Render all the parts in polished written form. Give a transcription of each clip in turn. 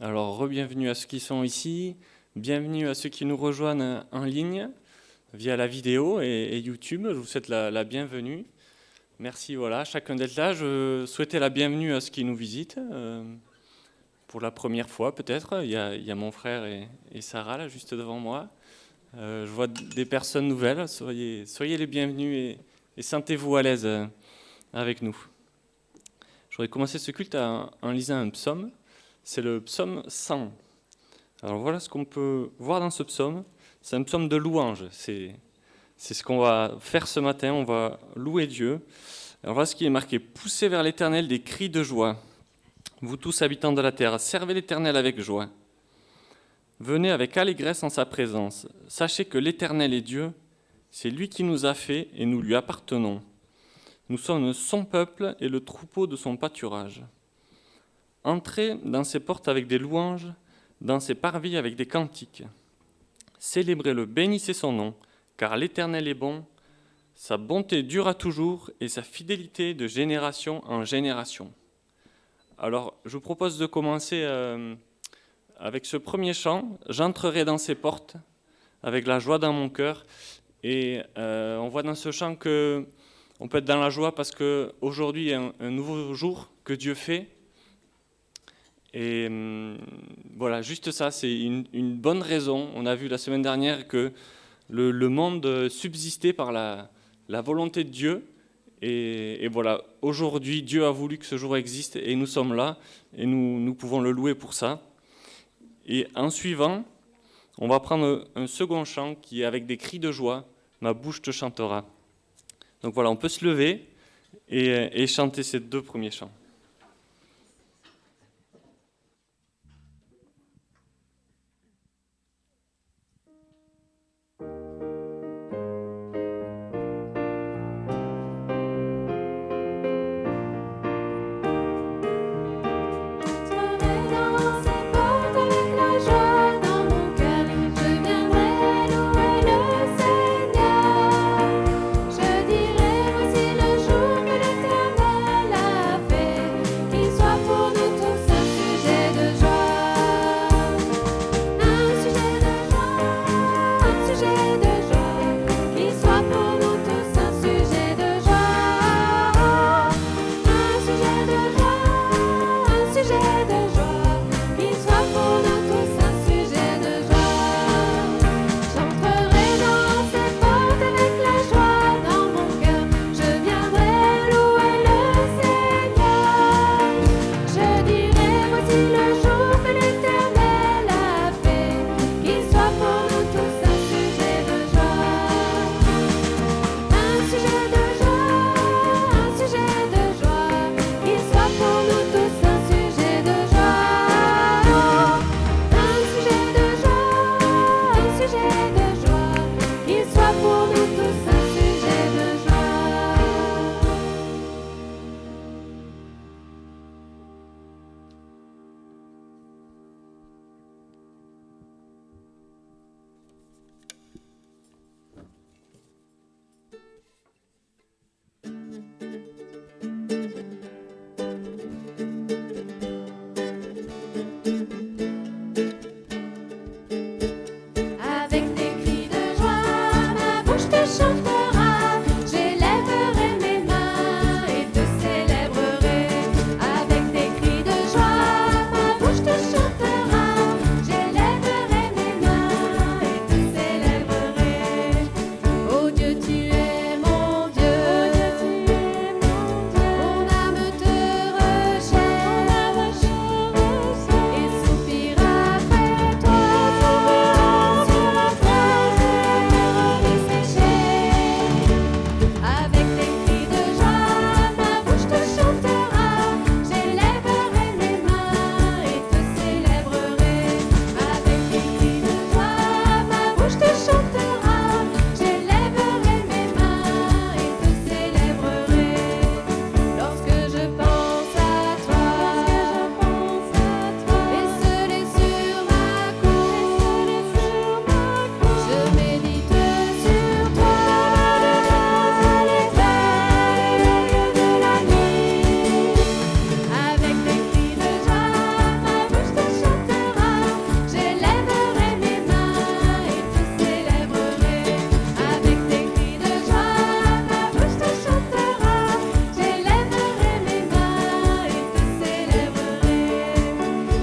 Alors, re-bienvenue à ceux qui sont ici, bienvenue à ceux qui nous rejoignent en ligne via la vidéo et YouTube. Je vous souhaite la bienvenue. Merci, voilà, chacun d'être là. Je souhaitais la bienvenue à ceux qui nous visitent pour la première fois peut-être. Il y a mon frère et Sarah là juste devant moi. Je vois des personnes nouvelles. Soyez les bienvenus et sentez-vous à l'aise avec nous. Je voudrais commencer ce culte en lisant un psaume. C'est le psaume 100. Alors voilà ce qu'on peut voir dans ce psaume. C'est un psaume de louange. C'est ce qu'on va faire ce matin. On va louer Dieu. Alors voilà ce qui est marqué. Poussez vers l'Éternel des cris de joie. Vous tous habitants de la terre, servez l'Éternel avec joie. Venez avec allégresse en sa présence. Sachez que l'Éternel est Dieu. C'est lui qui nous a fait et nous lui appartenons. Nous sommes son peuple et le troupeau de son pâturage. Entrez dans ses portes avec des louanges, dans ses parvis avec des cantiques. Célébrez-le, bénissez son nom, car l'Éternel est bon, sa bonté dure à toujours et sa fidélité de génération en génération. Alors, je vous propose de commencer avec ce premier chant, « J'entrerai dans ses portes avec la joie dans mon cœur ». Et on voit dans ce chant qu'on peut être dans la joie parce qu'aujourd'hui, il y a un nouveau jour que Dieu fait. Et voilà, juste ça, c'est une bonne raison. On a vu la semaine dernière que le monde subsistait par la volonté de Dieu. Et voilà, aujourd'hui, Dieu a voulu que ce jour existe et nous sommes là et nous pouvons le louer pour ça. Et en suivant, on va prendre un second chant qui est avec des cris de joie. Ma bouche te chantera. Donc voilà, on peut se lever et chanter ces deux premiers chants. Je dirai, voici le jour que l'Éternel a fait.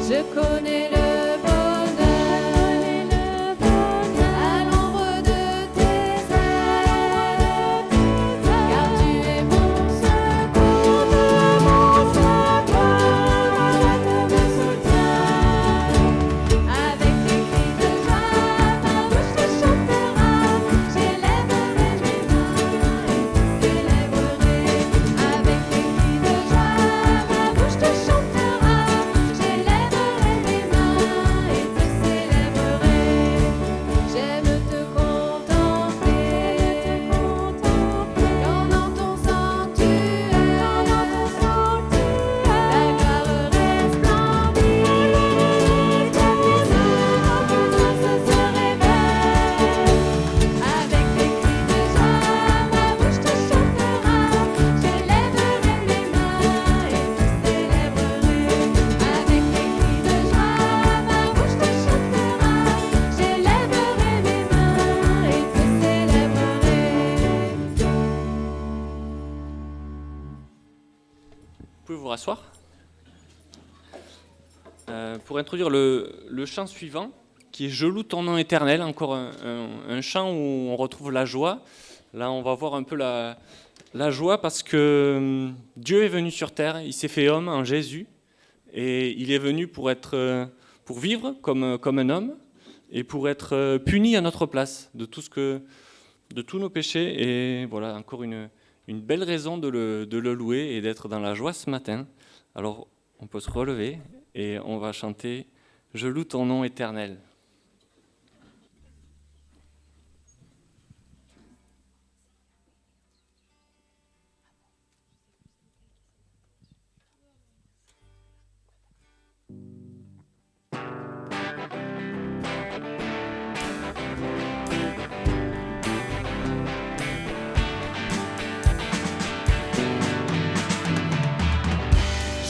Je connais le bonheur à l'ombre de tes ailes, car tu es mon secours, je me soutiens. Avec des cris de joie, ma bouche te chantera. J'élèverai mes mains et te célébrerai. Avec des cris de joie, ma bouche te chantera. J'élèverai mes mains et te célébrerai. J'aime te contempler, dans ton sanctuaire, ta gloire resplendit, ta puissance se révèle. Avec des cris de joie, ma bouche te chantera. J'élèverai mes mains et te célébrerai. Avec des cris de joie, ma bouche te chantera. J'élèverai mes mains et te célébrerai. Vous pouvez vous rasseoir. Pour introduire le chant suivant, qui est « Je loue ton nom éternel », encore un chant où on retrouve la joie. Là, on va voir un peu la joie parce que Dieu est venu sur terre, il s'est fait homme en Jésus, et il est venu pour vivre comme un homme et pour être puni à notre place de tous nos péchés. Et voilà, encore une belle raison de le louer et d'être dans la joie ce matin. Alors, on peut se relever et on va chanter « Je loue ton nom éternel ».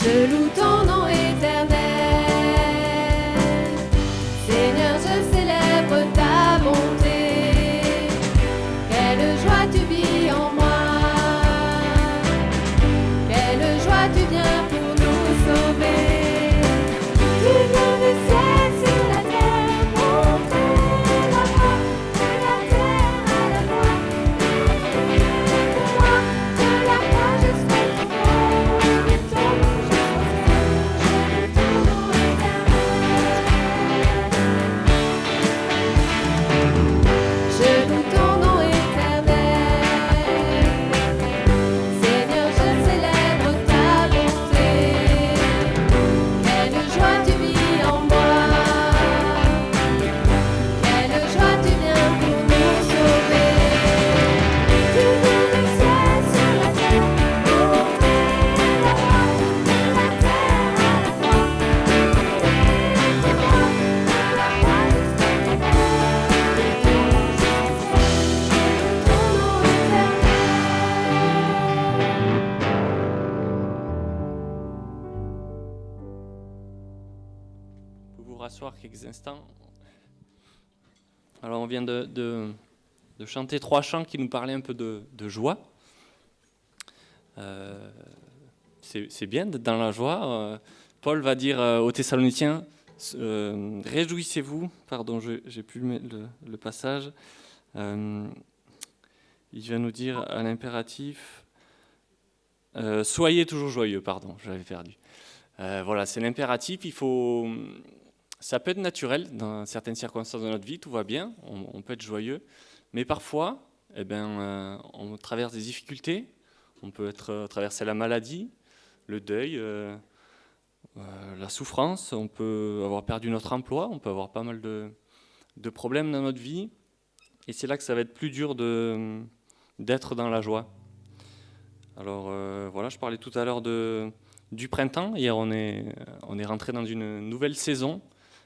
Je loue ton nom éternel, Seigneur, je célèbre ta bonté. Quelle joie tu vis en moi, quelle joie tu viens pour nous sauver. Tu viens du ciel sur la terre, montrer la voie de la terre à la croix. Pour moi, de la croix jusqu'au trône, du tombeau je loue ton nom éternel, Seigneur, je célèbre ta bonté. Quelle joie tu vis en moi, quelle joie tu viens pour nous sauver. Tu viens du ciel sur la terre, montrer la voie de la terre à la croix. Pour moi, de la croix jusqu'au trône, du tombeau jusqu'au ciel, je loue ton nom éternel. Vous pouvez vous rasseoir quelques instants. Alors on vient de chanter 3 chants qui nous parlaient un peu de joie. C'est bien d'être dans la joie. Paul va dire aux Thessaloniciens, réjouissez-vous, pardon, j'ai plus le passage. Il va nous dire à l'impératif, soyez toujours joyeux, pardon, je l'avais perdu. Voilà, c'est l'impératif, ça peut être naturel dans certaines circonstances de notre vie, tout va bien, on peut être joyeux, mais parfois, on traverse des difficultés, on peut traverser la maladie, le deuil, la souffrance, on peut avoir perdu notre emploi, on peut avoir pas mal de problèmes dans notre vie, et c'est là que ça va être plus dur d'être dans la joie. Alors voilà, je parlais tout à l'heure du printemps. Hier, on est rentré dans une nouvelle saison.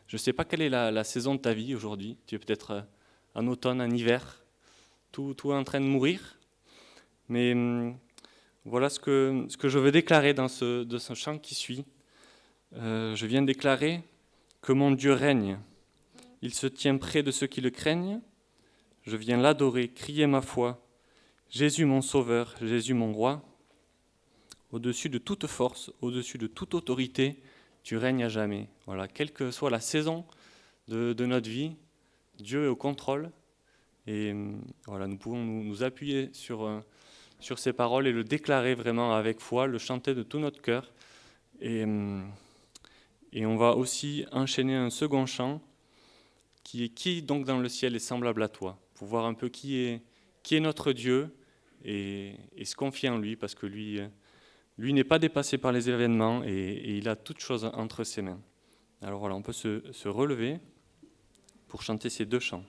Je ne sais pas quelle est la saison de ta vie aujourd'hui. Tu es peut-être en automne, en hiver. Tout est en train de mourir. Mais voilà ce que je veux déclarer dans ce chant qui suit. Je viens déclarer que mon Dieu règne. Il se tient près de ceux qui le craignent. Je viens l'adorer, crier ma foi. Jésus mon sauveur, Jésus mon roi. Au-dessus de toute force, au-dessus de toute autorité, tu règnes à jamais. Voilà, quelle que soit la saison de notre vie, Dieu est au contrôle. Et voilà, nous pouvons nous appuyer sur ces paroles et le déclarer vraiment avec foi, le chanter de tout notre cœur. Et on va aussi enchaîner un second chant qui est « Qui donc dans le ciel est semblable à toi ?» pour voir un peu qui est notre Dieu et se confier en lui, parce que lui n'est pas dépassé par les événements et il a toutes choses entre ses mains. Alors voilà, on peut se relever pour chanter ces deux chants.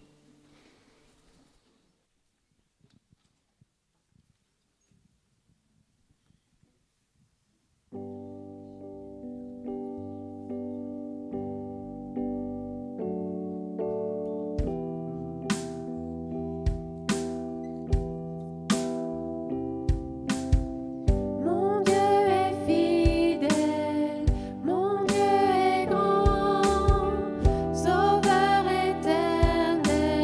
Mon Dieu est fidèle, mon Dieu est grand, Sauveur éternel.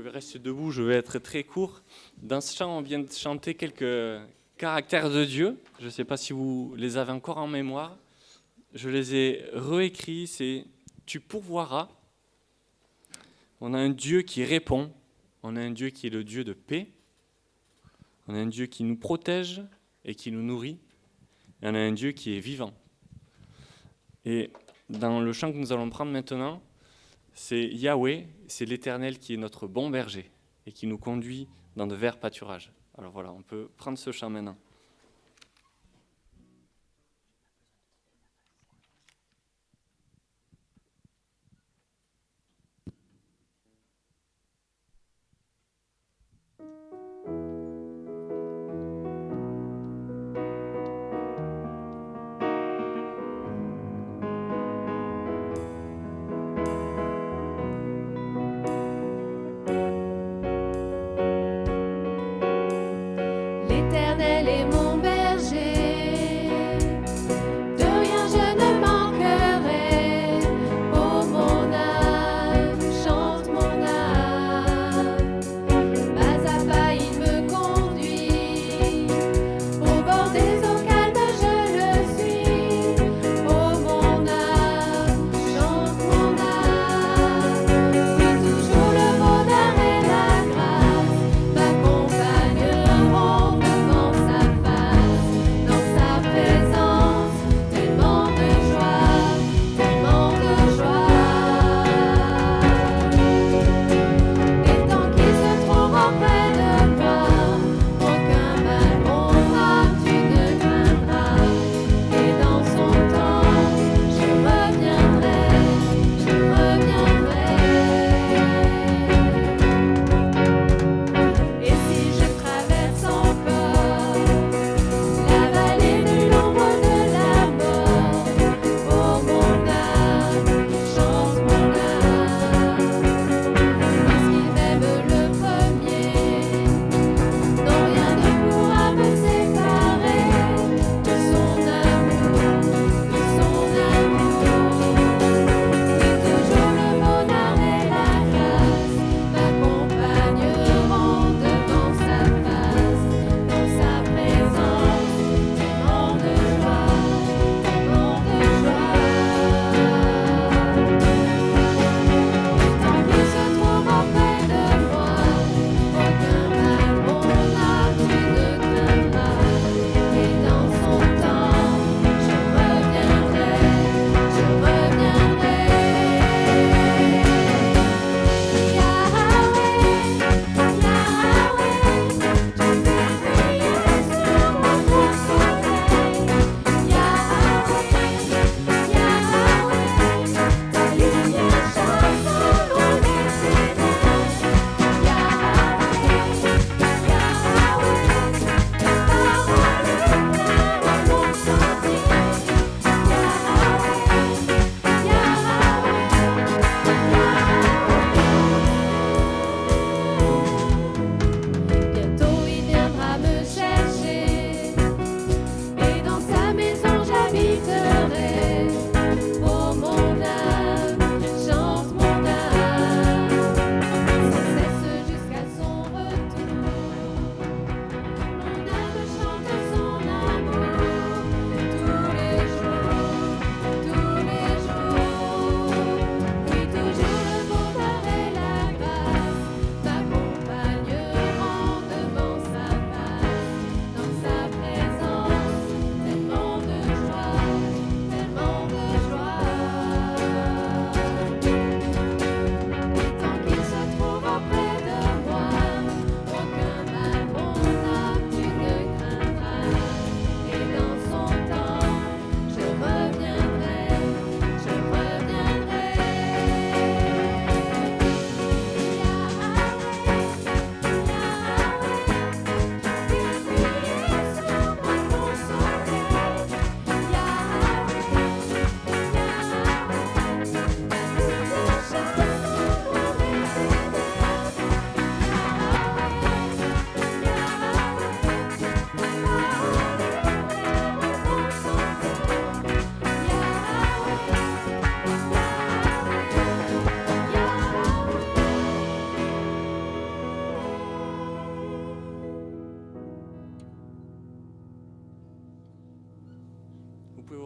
pouvez rester debout, je vais être très court. Dans ce chant, on vient de chanter quelques caractères de Dieu. Je ne sais pas si vous les avez encore en mémoire. Je les ai réécrits, c'est « Tu pourvoiras ». On a un Dieu qui répond, on a un Dieu qui est le Dieu de paix, on a un Dieu qui nous protège et qui nous nourrit, et on a un Dieu qui est vivant. Et dans le chant que nous allons prendre maintenant, c'est Yahweh, c'est l'Éternel qui est notre bon berger et qui nous conduit dans de verts pâturages. Alors voilà, on peut prendre ce chant maintenant. L'Éternel est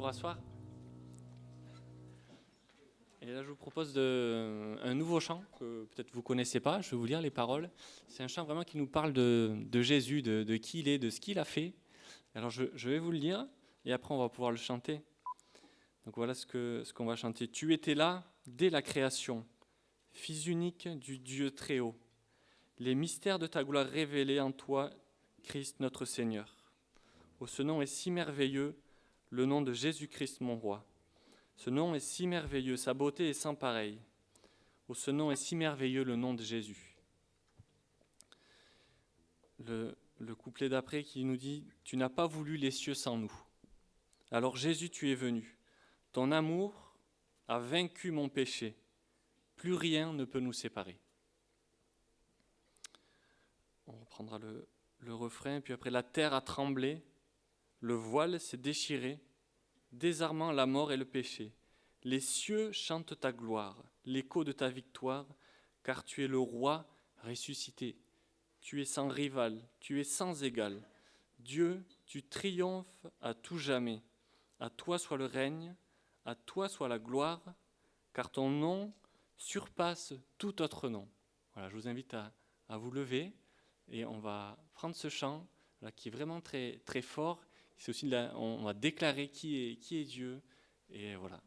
rasseoir. Et là, je vous propose un nouveau chant que peut-être vous ne connaissez pas. Je vais vous lire les paroles. C'est un chant vraiment qui nous parle de Jésus, de qui il est, de ce qu'il a fait. Alors, je vais vous le lire et après, on va pouvoir le chanter. Donc, voilà ce qu'on va chanter. Tu étais là dès la création, Fils unique du Dieu très haut. Les mystères de ta gloire révélés en toi, Christ notre Seigneur. Oh, ce nom est si merveilleux, le nom de Jésus-Christ mon roi. Ce nom est si merveilleux, sa beauté est sans pareille. Oh, ce nom est si merveilleux, le nom de Jésus. Le couplet d'après qui nous dit « Tu n'as pas voulu les cieux sans nous. Alors Jésus, tu es venu. Ton amour a vaincu mon péché. Plus rien ne peut nous séparer. » On reprendra le refrain, puis après « La terre a tremblé, le voile s'est déchiré, désarmant la mort et le péché. Les cieux chantent ta gloire, l'écho de ta victoire, car tu es le roi ressuscité. Tu es sans rival, tu es sans égal. Dieu, tu triomphes à tout jamais. À toi soit le règne, à toi soit la gloire, car ton nom surpasse tout autre nom. » Voilà, je vous invite à vous lever et on va prendre ce chant là, qui est vraiment très, très fort. C'est aussi on va déclarer qui est Dieu. Et voilà.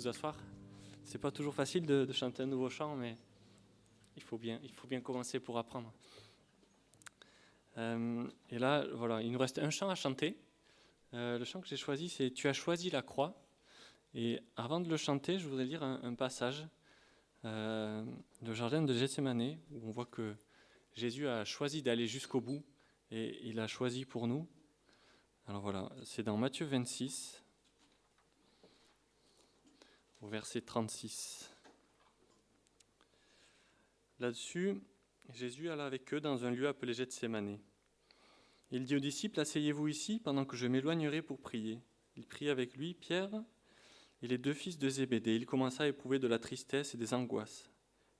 vous asseoir. C'est pas toujours facile de chanter un nouveau chant, mais il faut bien commencer pour apprendre. Et là, voilà, il nous reste un chant à chanter. Le chant que j'ai choisi, c'est « Tu as choisi la croix ». Et avant de le chanter, je voudrais lire un passage du jardin de Gethsémane, où on voit que Jésus a choisi d'aller jusqu'au bout, et il a choisi pour nous. Alors voilà, c'est dans Matthieu 26, au verset 36. Là-dessus, Jésus alla avec eux dans un lieu appelé Gethsémane. Il dit aux disciples, « Asseyez-vous ici pendant que je m'éloignerai pour prier. » Il prit avec lui Pierre et les 2 fils de Zébédée. Il commença à éprouver de la tristesse et des angoisses.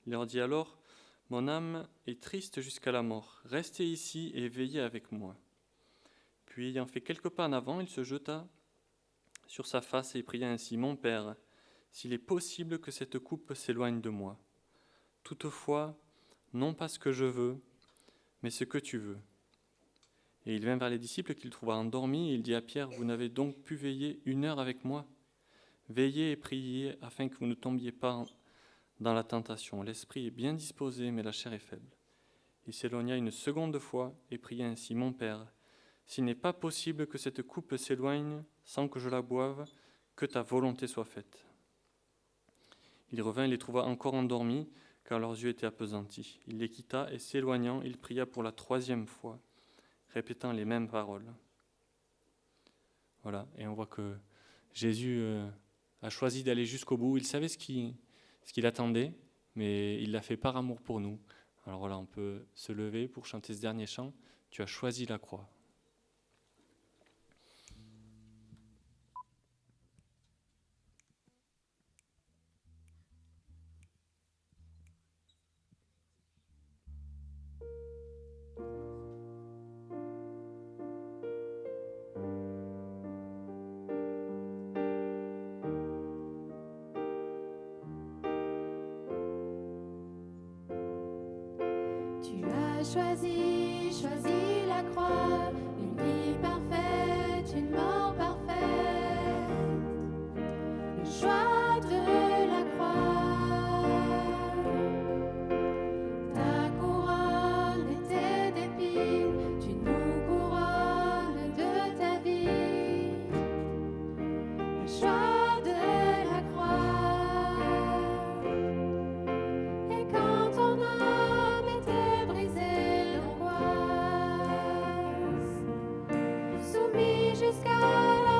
Il leur dit alors, « Mon âme est triste jusqu'à la mort. Restez ici et veillez avec moi. » Puis, ayant fait quelques pas en avant, il se jeta sur sa face et pria ainsi, « Mon Père, s'il est possible que cette coupe s'éloigne de moi. Toutefois, non pas ce que je veux, mais ce que tu veux. » Et il vint vers les disciples qu'il trouva endormis, et il dit à Pierre, « Vous n'avez donc pu veiller 1 heure avec moi ? Veillez et priez afin que vous ne tombiez pas dans la tentation. L'esprit est bien disposé, mais la chair est faible. » Il s'éloigna une seconde fois et pria ainsi, « Mon Père, s'il n'est pas possible que cette coupe s'éloigne sans que je la boive, que ta volonté soit faite. » Il revint et les trouva encore endormis, car leurs yeux étaient appesantis. Il les quitta et s'éloignant, il pria pour la 3e fois, répétant les mêmes paroles. Voilà, et on voit que Jésus a choisi d'aller jusqu'au bout. Il savait ce qu'il attendait, mais il l'a fait par amour pour nous. Alors voilà, on peut se lever pour chanter ce dernier chant. Tu as choisi la croix. Tu as choisi la croix, une vie parfaite, une mort parfaite, le choix de la croix. Ta couronne était d'épines, tu nous couronnes de ta vie, le choix de la croix. Et quand ton âme était brisée d'angoisse, soumis jusqu'à la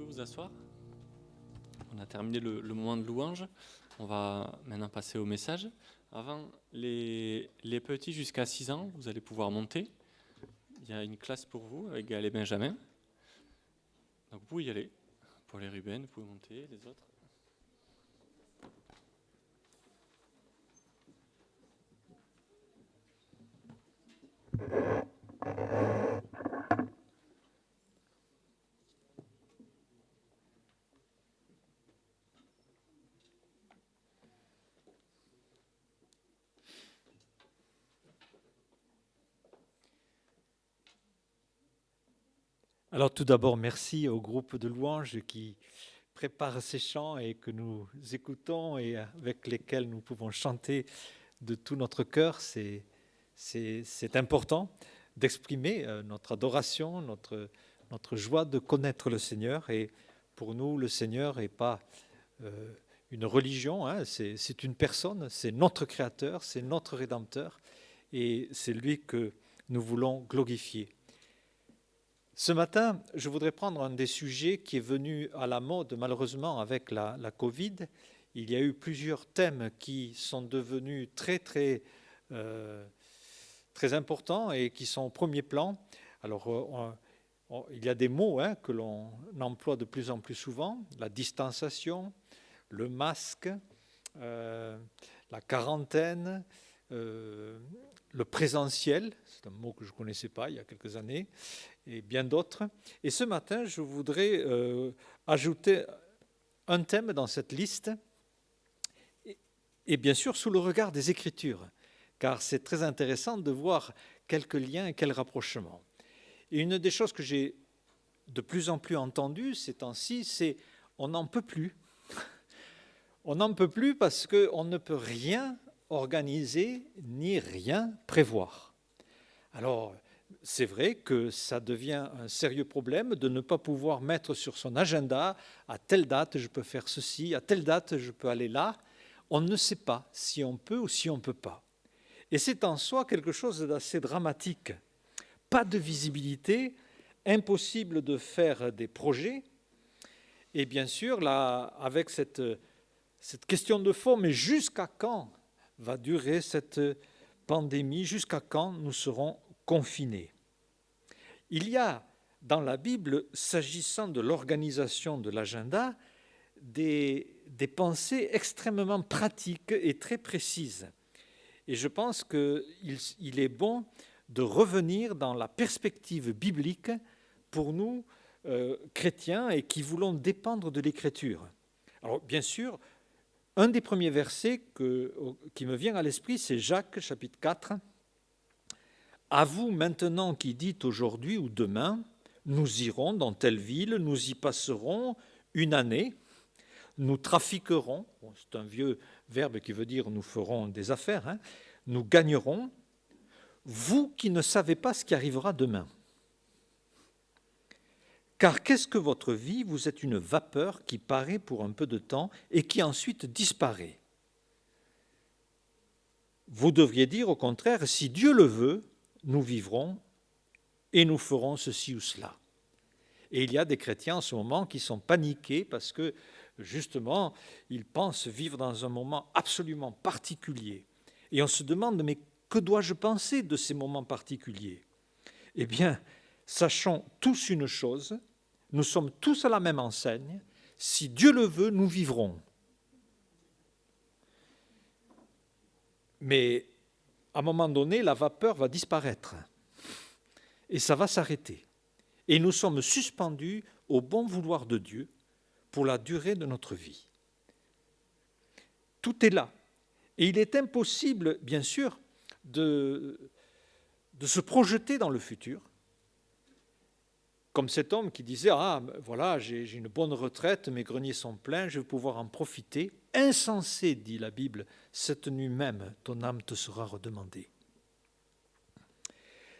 pouvez vous asseoir. On a terminé le moment de louange. On va maintenant passer au message. Avant, les petits jusqu'à 6 ans, vous allez pouvoir monter. Il y a une classe pour vous avec Gaël et Benjamin. Donc vous pouvez y aller. Pour les Ruben, vous pouvez monter, les autres. Alors tout d'abord, merci au groupe de louanges qui prépare ces chants et que nous écoutons et avec lesquels nous pouvons chanter de tout notre cœur. C'est important d'exprimer notre adoration, notre joie de connaître le Seigneur. Et pour nous, le Seigneur n'est pas une religion, hein, c'est une personne, c'est notre Créateur, c'est notre Rédempteur et c'est lui que nous voulons glorifier. Ce matin, je voudrais prendre un des sujets qui est venu à la mode, malheureusement, avec la Covid. Il y a eu plusieurs thèmes qui sont devenus très importants et qui sont au premier plan. Alors, il y a des mots que l'on emploie de plus en plus souvent, la distanciation, le masque, la quarantaine, le présentiel, c'est un mot que je ne connaissais pas il y a quelques années, et bien d'autres. Et ce matin, je voudrais ajouter un thème dans cette liste, et bien sûr sous le regard des Écritures, car c'est très intéressant de voir quelques liens et quels rapprochements. Et une des choses que j'ai de plus en plus entendues ces temps-ci, c'est on n'en peut plus. On n'en peut plus parce qu'on ne peut rien organiser ni rien prévoir. Alors, c'est vrai que ça devient un sérieux problème de ne pas pouvoir mettre sur son agenda à telle date je peux faire ceci, à telle date je peux aller là. On ne sait pas si on peut ou si on ne peut pas. Et c'est en soi quelque chose d'assez dramatique. Pas de visibilité, impossible de faire des projets. Et bien sûr, là, avec cette question de fond, mais jusqu'à quand va durer cette pandémie, jusqu'à quand nous serons confinés? Il y a dans la Bible, s'agissant de l'organisation de l'agenda, des pensées extrêmement pratiques et très précises. Et je pense qu'il est bon de revenir dans la perspective biblique pour nous, chrétiens, et qui voulons dépendre de l'Écriture. Alors, bien sûr, un des premiers versets qui me vient à l'esprit, c'est Jacques, chapitre 4. « À vous maintenant qui dites aujourd'hui ou demain, nous irons dans telle ville, nous y passerons une année, nous trafiquerons, c'est un vieux verbe qui veut dire nous ferons des affaires, nous gagnerons, vous qui ne savez pas ce qui arrivera demain. Car qu'est-ce que votre vie? Vous êtes une vapeur qui paraît pour un peu de temps et qui ensuite disparaît. Vous devriez dire au contraire, si Dieu le veut, nous vivrons et nous ferons ceci ou cela. » Et il y a des chrétiens en ce moment qui sont paniqués parce que, justement, ils pensent vivre dans un moment absolument particulier. Et on se demande, mais que dois-je penser de ces moments particuliers? Eh bien, sachons tous une chose, nous sommes tous à la même enseigne. Si Dieu le veut, nous vivrons. Mais à un moment donné, la vapeur va disparaître et ça va s'arrêter. Et nous sommes suspendus au bon vouloir de Dieu pour la durée de notre vie. Tout est là. Et il est impossible, bien sûr, de se projeter dans le futur. Comme cet homme qui disait « Ah, voilà, j'ai une bonne retraite, mes greniers sont pleins, je vais pouvoir en profiter. » Insensé, dit la Bible, cette nuit même, ton âme te sera redemandée.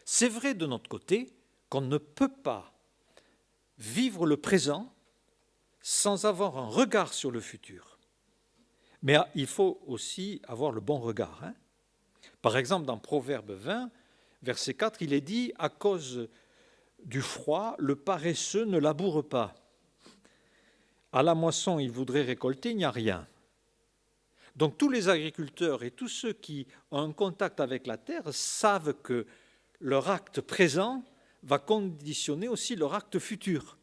C'est vrai de notre côté qu'on ne peut pas vivre le présent sans avoir un regard sur le futur. Mais il faut aussi avoir le bon regard. Par exemple, dans Proverbe 20, verset 4, il est dit « À cause du froid, le paresseux ne laboure pas. » À la moisson, ils voudraient récolter, il n'y a rien. Donc tous les agriculteurs et tous ceux qui ont un contact avec la terre savent que leur acte présent va conditionner aussi leur acte futur.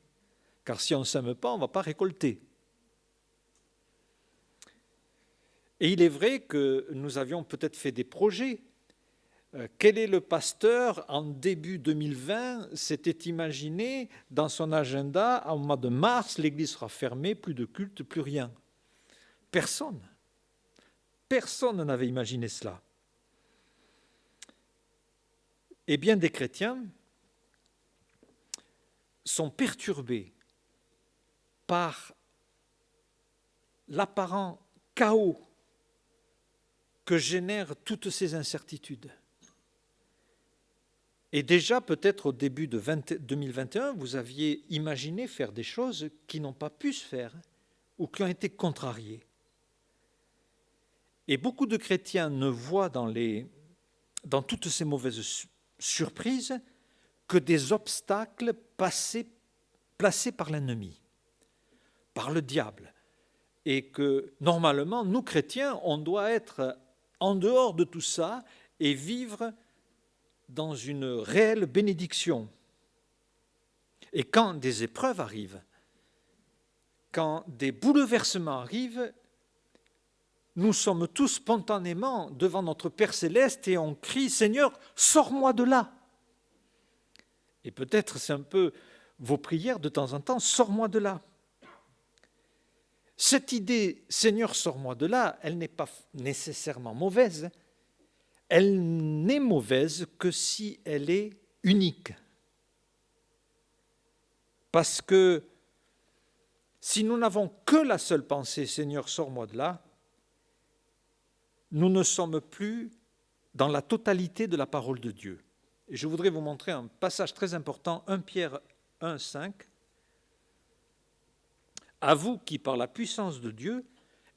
Car si on ne sème pas, on ne va pas récolter. Et il est vrai que nous avions peut-être fait des projets. Quel est le pasteur, en début 2020, s'était imaginé dans son agenda, au mois de mars, l'église sera fermée, plus de culte, plus rien. Personne. Personne n'avait imaginé cela. Et bien des chrétiens sont perturbés par l'apparent chaos que génèrent toutes ces incertitudes. Et déjà, peut-être au début de 2021, vous aviez imaginé faire des choses qui n'ont pas pu se faire ou qui ont été contrariées. Et beaucoup de chrétiens ne voient dans toutes ces mauvaises surprises que des obstacles placés par l'ennemi, par le diable. Et que normalement, nous chrétiens, on doit être en dehors de tout ça et vivre dans une réelle bénédiction. Et quand des épreuves arrivent, quand des bouleversements arrivent, nous sommes tous spontanément devant notre Père céleste et on crie « Seigneur, sors-moi de là !» Et peut-être c'est un peu vos prières de temps en temps « Sors-moi de là !» Cette idée « Seigneur, sors-moi de là », elle n'est pas nécessairement mauvaise. Elle n'est mauvaise que si elle est unique. Parce que si nous n'avons que la seule pensée « Seigneur, sors-moi de là », nous ne sommes plus dans la totalité de la parole de Dieu. Et je voudrais vous montrer un passage très important, 1 Pierre 1, 5. « À vous qui, par la puissance de Dieu,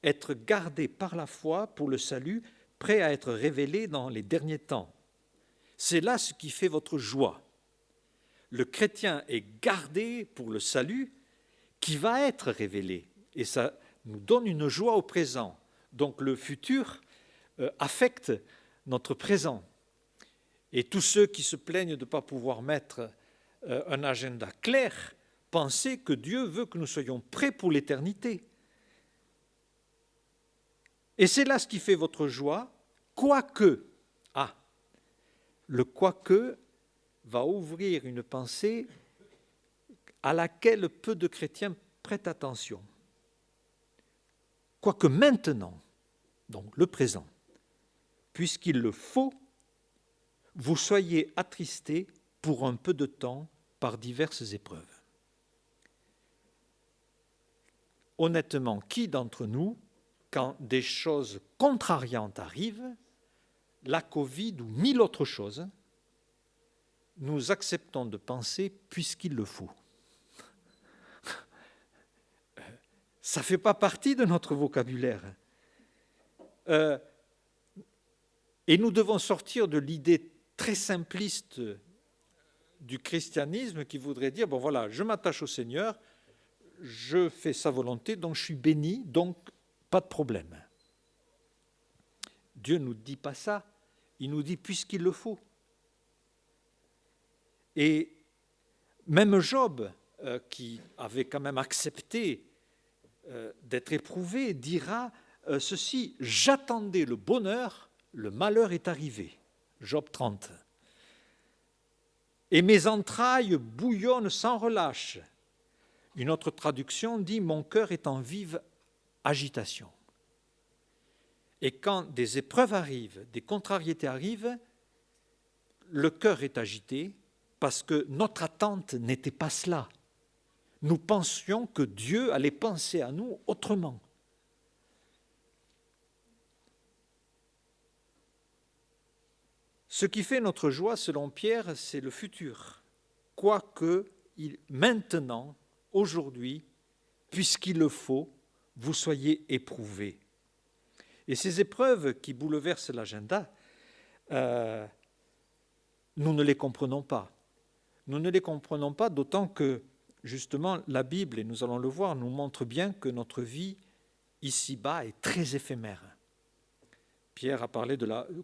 êtes gardés par la foi pour le salut, prêt à être révélé dans les derniers temps. C'est là ce qui fait votre joie. Le chrétien est gardé pour le salut qui va être révélé. Et ça nous donne une joie au présent. Donc le futur affecte notre présent. Et tous ceux qui se plaignent de ne pas pouvoir mettre un agenda clair, pensez que Dieu veut que nous soyons prêts pour l'éternité. Et c'est là ce qui fait votre joie, quoique, le quoique va ouvrir une pensée à laquelle peu de chrétiens prêtent attention. Quoique maintenant, donc le présent, puisqu'il le faut, vous soyez attristés pour un peu de temps par diverses épreuves. Honnêtement, qui d'entre nous, quand des choses contrariantes arrivent, la Covid ou 1000 autres choses, nous acceptons de penser puisqu'il le faut. Ça ne fait pas partie de notre vocabulaire. Et nous devons sortir de l'idée très simpliste du christianisme qui voudrait dire, bon voilà, je m'attache au Seigneur, je fais sa volonté, donc je suis béni, donc pas de problème. Dieu ne nous dit pas ça, il nous dit puisqu'il le faut. Et même Job, qui avait quand même accepté d'être éprouvé, dira ceci, j'attendais le bonheur, le malheur est arrivé. Job 30. Et mes entrailles bouillonnent sans relâche. Une autre traduction dit, mon cœur est en vive agitation. Et quand des épreuves arrivent, des contrariétés arrivent, le cœur est agité parce que notre attente n'était pas cela. Nous pensions que Dieu allait penser à nous autrement. Ce qui fait notre joie, selon Pierre, c'est le futur. Quoique, maintenant, aujourd'hui, puisqu'il le faut, vous soyez éprouvés. Et ces épreuves qui bouleversent l'agenda, nous ne les comprenons pas. Nous ne les comprenons pas, d'autant que justement, la Bible, et nous allons le voir, nous montre bien que notre vie ici-bas est très éphémère. Pierre a parlé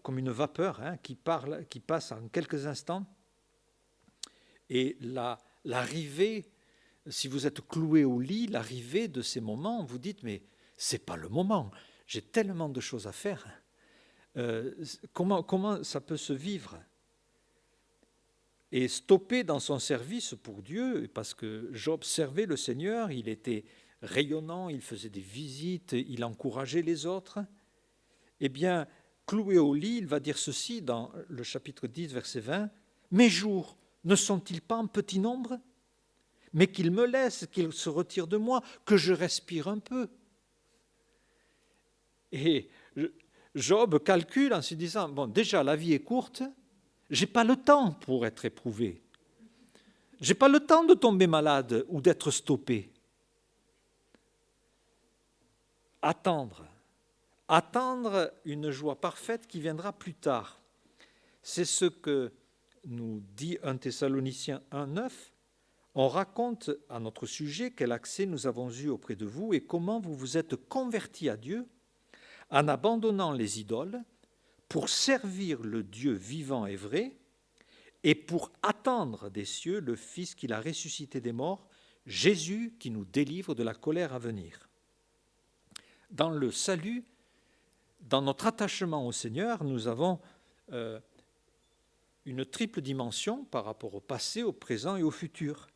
comme une vapeur qui passe en quelques instants. Et l'arrivée, si vous êtes cloué au lit, l'arrivée de ces moments, vous dites, mais ce n'est pas le moment, j'ai tellement de choses à faire. Comment ça peut se vivre? Et stopper dans son service pour Dieu, parce que Job servait le Seigneur, il était rayonnant, il faisait des visites, il encourageait les autres. Eh bien, cloué au lit, il va dire ceci dans le chapitre 10, verset 20, « Mes jours ne sont-ils pas en petit nombre? Mais qu'il me laisse, qu'il se retire de moi, que je respire un peu. » Et Job calcule en se disant, bon, déjà la vie est courte, je n'ai pas le temps pour être éprouvé. Je n'ai pas le temps de tomber malade ou d'être stoppé. Attendre une joie parfaite qui viendra plus tard. C'est ce que nous dit 1 Thessaloniciens 1,9. On raconte à notre sujet quel accès nous avons eu auprès de vous et comment vous vous êtes convertis à Dieu en abandonnant les idoles pour servir le Dieu vivant et vrai et pour attendre des cieux le Fils qu'il a ressuscité des morts, Jésus qui nous délivre de la colère à venir. Dans le salut, dans notre attachement au Seigneur, nous avons une triple dimension par rapport au passé, au présent et au futur.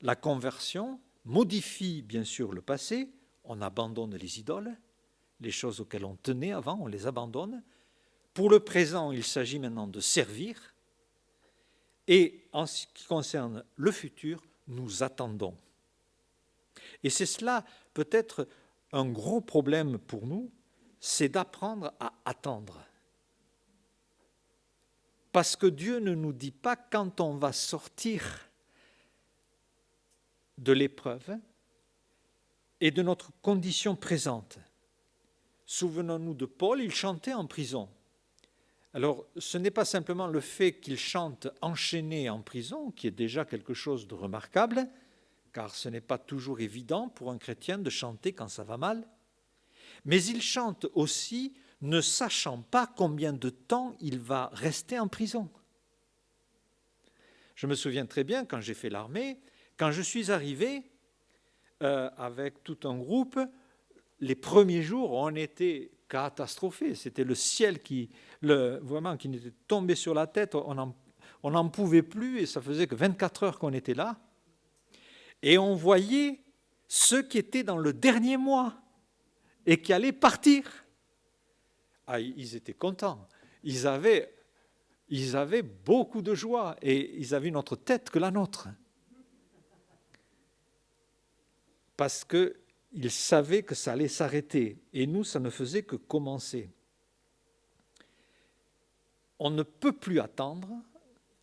La conversion modifie bien sûr le passé, on abandonne les idoles, les choses auxquelles on tenait avant, on les abandonne. Pour le présent, il s'agit maintenant de servir. Et en ce qui concerne le futur, nous attendons. Et c'est cela peut-être un gros problème pour nous, c'est d'apprendre à attendre. Parce que Dieu ne nous dit pas quand on va sortir de l'épreuve et de notre condition présente. Souvenons-nous de Paul, il chantait en prison. Alors, ce n'est pas simplement le fait qu'il chante enchaîné en prison, qui est déjà quelque chose de remarquable, car ce n'est pas toujours évident pour un chrétien de chanter quand ça va mal, mais il chante aussi ne sachant pas combien de temps il va rester en prison. Je me souviens très bien, quand j'ai fait l'armée, quand je suis arrivé avec tout un groupe, les premiers jours, on était catastrophés. C'était le ciel vraiment qui nous était tombé sur la tête. On n'en pouvait plus et ça faisait que 24 heures qu'on était là. Et on voyait ceux qui étaient dans le dernier mois et qui allaient partir. Ah, ils étaient contents. Ils avaient beaucoup de joie et ils avaient une autre tête que la nôtre. Parce qu'ils savaient que ça allait s'arrêter. Et nous, ça ne faisait que commencer. On ne peut plus attendre.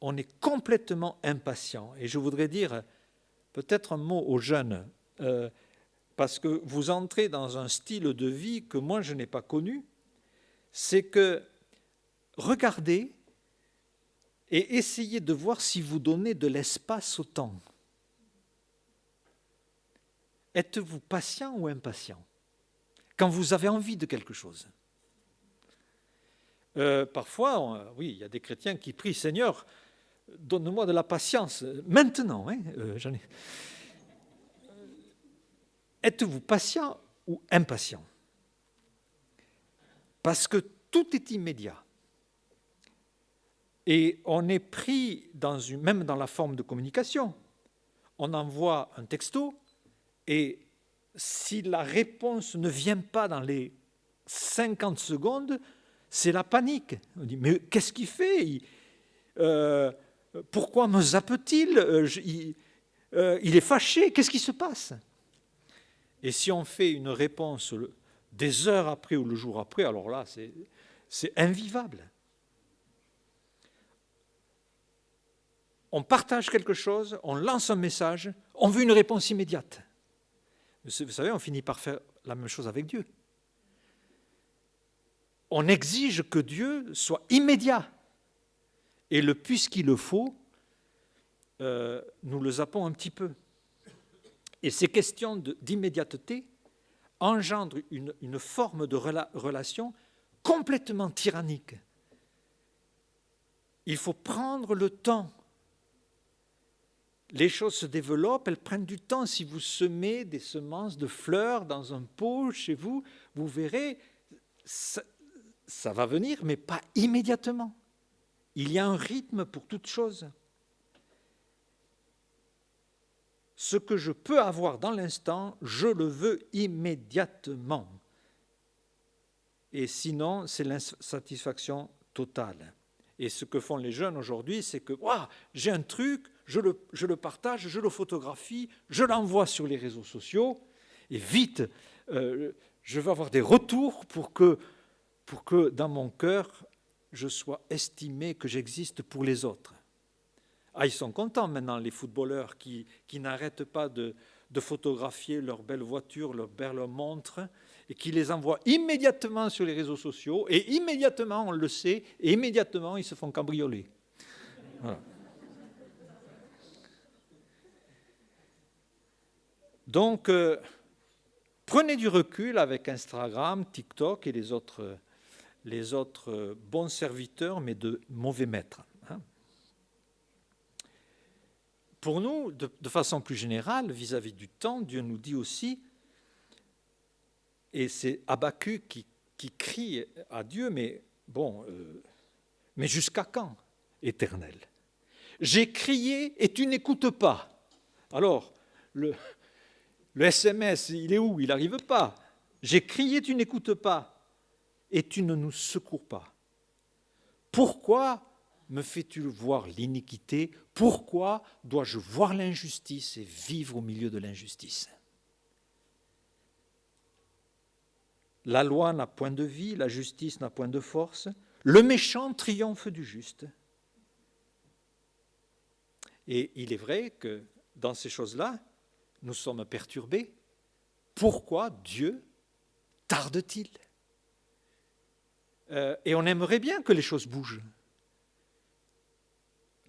On est complètement impatient. Et je voudrais dire peut-être un mot aux jeunes, parce que vous entrez dans un style de vie que moi, je n'ai pas connu. C'est que regardez et essayez de voir si vous donnez de l'espace au temps. Êtes-vous patient ou impatient quand vous avez envie de quelque chose? Parfois, oui, il y a des chrétiens qui prient, Seigneur, donne-moi de la patience maintenant. J'en ai. Êtes-vous patient ou impatient? Parce que tout est immédiat. Et on est pris même dans la forme de communication. On envoie un texto et si la réponse ne vient pas dans les 50 secondes, c'est la panique. On dit, mais qu'est-ce qu'il fait? Pourquoi me zappe-t-il? Il est fâché, qu'est-ce qui se passe? Et si on fait une réponse des heures après ou le jour après, alors là, c'est invivable. On partage quelque chose, on lance un message, on veut une réponse immédiate. Vous savez, on finit par faire la même chose avec Dieu. On exige que Dieu soit immédiat. Et le puisqu'il le faut, nous le zappons un petit peu. Et ces questions d'immédiateté engendrent une forme de relation complètement tyrannique. Il faut prendre le temps. Les choses se développent, elles prennent du temps. Si vous semez des semences de fleurs dans un pot chez vous, vous verrez, ça va venir, mais pas immédiatement. Il y a un rythme pour toute chose. Ce que je peux avoir dans l'instant, je le veux immédiatement. Et sinon, c'est l'insatisfaction totale. Et ce que font les jeunes aujourd'hui, c'est que j'ai un truc, je le partage, je le photographie, je l'envoie sur les réseaux sociaux, et vite, je veux avoir des retours pour que dans mon cœur, je sois estimé, que j'existe pour les autres. Ils sont contents maintenant, les footballeurs qui n'arrêtent pas de photographier leurs belles voitures, leurs belles montres, et qui les envoient immédiatement sur les réseaux sociaux, et immédiatement, on le sait, et immédiatement, ils se font cambrioler. Voilà. Donc, prenez du recul avec Instagram, TikTok et les autres bons serviteurs, mais de mauvais maîtres. Pour nous, de façon plus générale, vis-à-vis du temps, Dieu nous dit aussi, et c'est Habakkuk qui crie à Dieu, mais jusqu'à quand, Éternel? J'ai crié et tu n'écoutes pas. Alors, le SMS, il est où? Il n'arrive pas. J'ai crié, tu n'écoutes pas, et tu ne nous secours pas. Pourquoi me fais-tu voir l'iniquité? Pourquoi dois-je voir l'injustice et vivre au milieu de l'injustice? La loi n'a point de vie, la justice n'a point de force, le méchant triomphe du juste. Et il est vrai que dans ces choses-là, nous sommes perturbés. Pourquoi Dieu tarde-t-il? Et on aimerait bien que les choses bougent.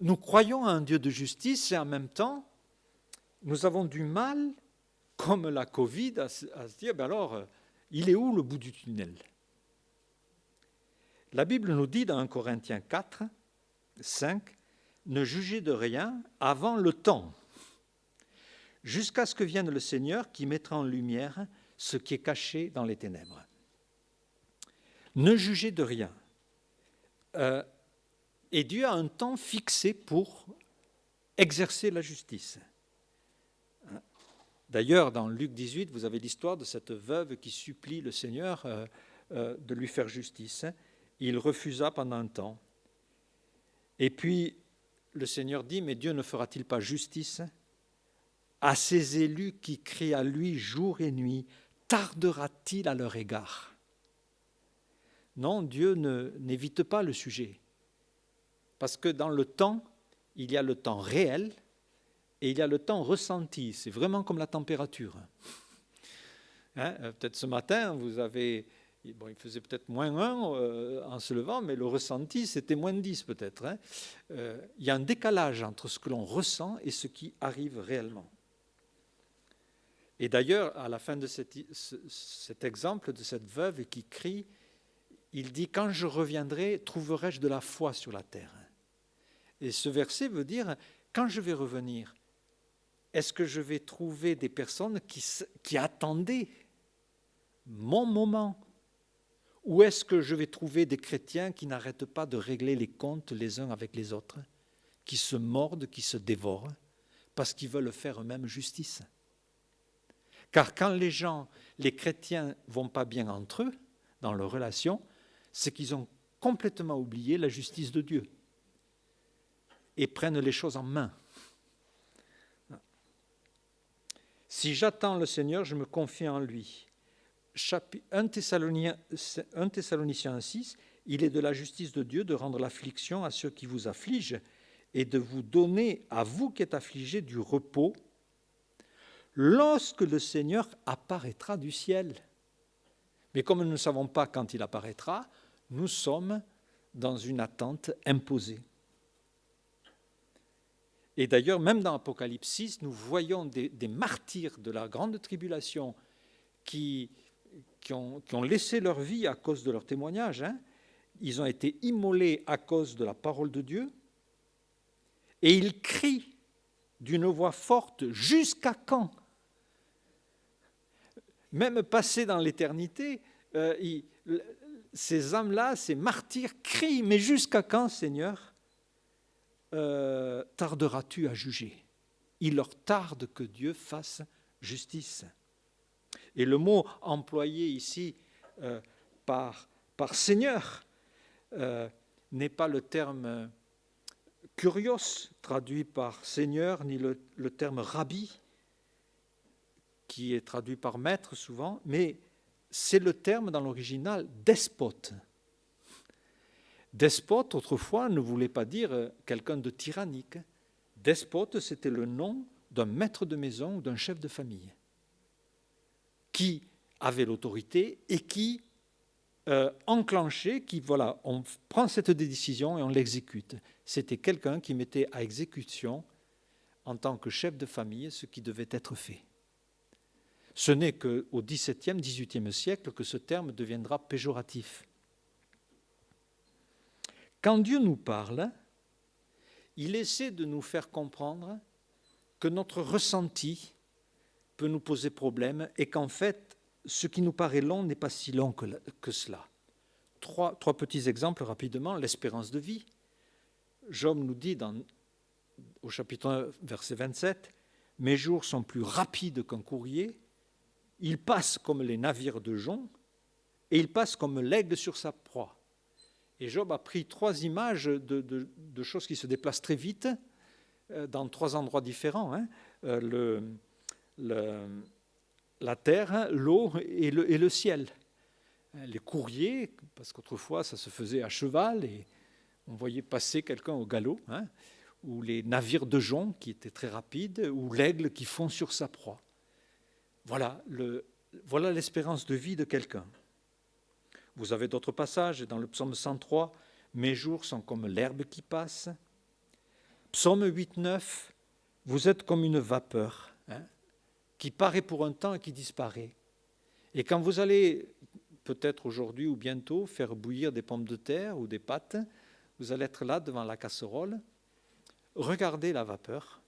Nous croyons à un Dieu de justice et en même temps, nous avons du mal, comme la Covid, à se dire, alors, il est où le bout du tunnel? La Bible nous dit dans 1 Corinthiens 4, 5, ne jugez de rien avant le temps, jusqu'à ce que vienne le Seigneur qui mettra en lumière ce qui est caché dans les ténèbres. Ne jugez de rien. Et Dieu a un temps fixé pour exercer la justice. D'ailleurs, dans Luc 18, vous avez l'histoire de cette veuve qui supplie le Seigneur de lui faire justice. Il refusa pendant un temps. Et puis, le Seigneur dit, mais Dieu ne fera-t-il pas justice à ses élus qui crient à lui jour et nuit? Tardera-t-il à leur égard? Non, Dieu n'évite pas le sujet. Parce que dans le temps, il y a le temps réel et il y a le temps ressenti. C'est vraiment comme la température. Peut-être ce matin, il faisait peut-être -1 en se levant, mais le ressenti, c'était -10 peut-être. Il y a un décalage entre ce que l'on ressent et ce qui arrive réellement. Et d'ailleurs, à la fin de cet exemple de cette veuve qui crie, il dit « Quand je reviendrai, trouverai-je de la foi sur la terre ?» Et ce verset veut dire « Quand je vais revenir, est-ce que je vais trouver des personnes qui attendaient mon moment? Ou est-ce que je vais trouver des chrétiens qui n'arrêtent pas de régler les comptes les uns avec les autres, qui se mordent, qui se dévorent, parce qu'ils veulent faire eux-mêmes justice? Car quand les chrétiens ne vont pas bien entre eux, dans leurs relations, c'est qu'ils ont complètement oublié la justice de Dieu et prennent les choses en main. Si j'attends le Seigneur, je me confie en lui. 1 Thessaloniciens 6, il est de la justice de Dieu de rendre l'affliction à ceux qui vous affligent et de vous donner, à vous qui êtes affligés, du repos lorsque le Seigneur apparaîtra du ciel. Mais comme nous ne savons pas quand il apparaîtra, nous sommes dans une attente imposée. Et d'ailleurs, même dans Apocalypse 6, nous voyons des martyrs de la grande tribulation qui ont laissé leur vie à cause de leur témoignage. Hein. Ils ont été immolés à cause de la parole de Dieu. Et ils crient d'une voix forte, jusqu'à quand? Même passés dans l'éternité, ces âmes-là, ces martyrs crient, mais jusqu'à quand, Seigneur, tarderas-tu à juger? Il leur tarde que Dieu fasse justice. Et le mot employé ici par Seigneur n'est pas le terme kurios, traduit par Seigneur, ni le terme rabbi, qui est traduit par maître souvent, mais c'est le terme dans l'original despote. Despote, autrefois, ne voulait pas dire quelqu'un de tyrannique. Despote, c'était le nom d'un maître de maison ou d'un chef de famille qui avait l'autorité et qui enclenchait, voilà, on prend cette décision et on l'exécute. C'était quelqu'un qui mettait à exécution, en tant que chef de famille, ce qui devait être fait. Ce n'est qu'au XVIIe, XVIIIe siècle que ce terme deviendra péjoratif. Quand Dieu nous parle, il essaie de nous faire comprendre que notre ressenti peut nous poser problème et qu'en fait, ce qui nous paraît long n'est pas si long que cela. Trois petits exemples rapidement. L'espérance de vie. Job nous dit au chapitre 1, verset 27, « Mes jours sont plus rapides qu'un courrier, ils passent comme les navires de jonc, et ils passent comme l'aigle sur sa proie. » Et Job a pris 3 images de choses qui se déplacent très vite, dans 3 endroits différents. Hein. La terre, l'eau et le ciel. Les courriers, parce qu'autrefois ça se faisait à cheval et on voyait passer quelqu'un au galop, hein, ou les navires de jonc qui étaient très rapides, ou l'aigle qui fond sur sa proie. Voilà l'espérance de vie de quelqu'un. Vous avez d'autres passages dans le psaume 103, « Mes jours sont comme l'herbe qui passe ». Psaume 8,9, « Vous êtes comme une vapeur, hein, qui paraît pour un temps et qui disparaît. » Et quand vous allez, peut-être aujourd'hui ou bientôt, faire bouillir des pommes de terre ou des pâtes, vous allez être là devant la casserole, regardez la vapeur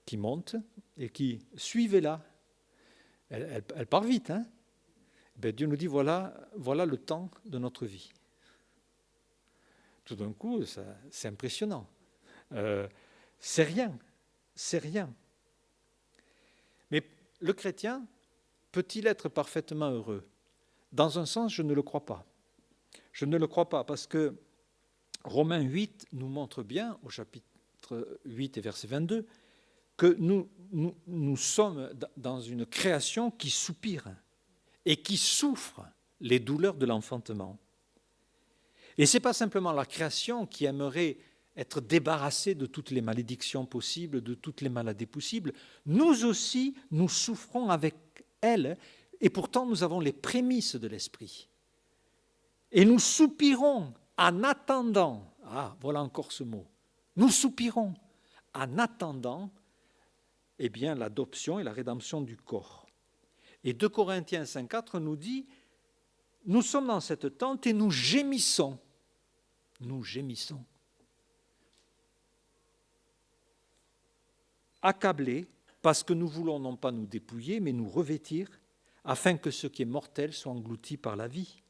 qui monte et qui, suivez-la. Elle part vite. Hein. Ben, Dieu nous dit, voilà le temps de notre vie. Tout d'un coup, c'est impressionnant. C'est rien. Mais le chrétien peut-il être parfaitement heureux? Dans un sens, je ne le crois pas. Je ne le crois pas parce que Romains 8 nous montre bien, au chapitre 8 et verset 22, que nous sommes dans une création qui soupire et qui souffre les douleurs de l'enfantement. Et ce n'est pas simplement la création qui aimerait être débarrassée de toutes les malédictions possibles, de toutes les maladies possibles. Nous aussi, nous souffrons avec elle, et pourtant nous avons les prémices de l'esprit. Et nous soupirons en attendant, voilà encore ce mot, nous soupirons en attendant l'adoption et la rédemption du corps. Et 2 Corinthiens 5,4 nous dit, nous sommes dans cette tente et nous gémissons. Nous gémissons. Accablés, parce que nous voulons non pas nous dépouiller, mais nous revêtir, afin que ce qui est mortel soit englouti par la vie.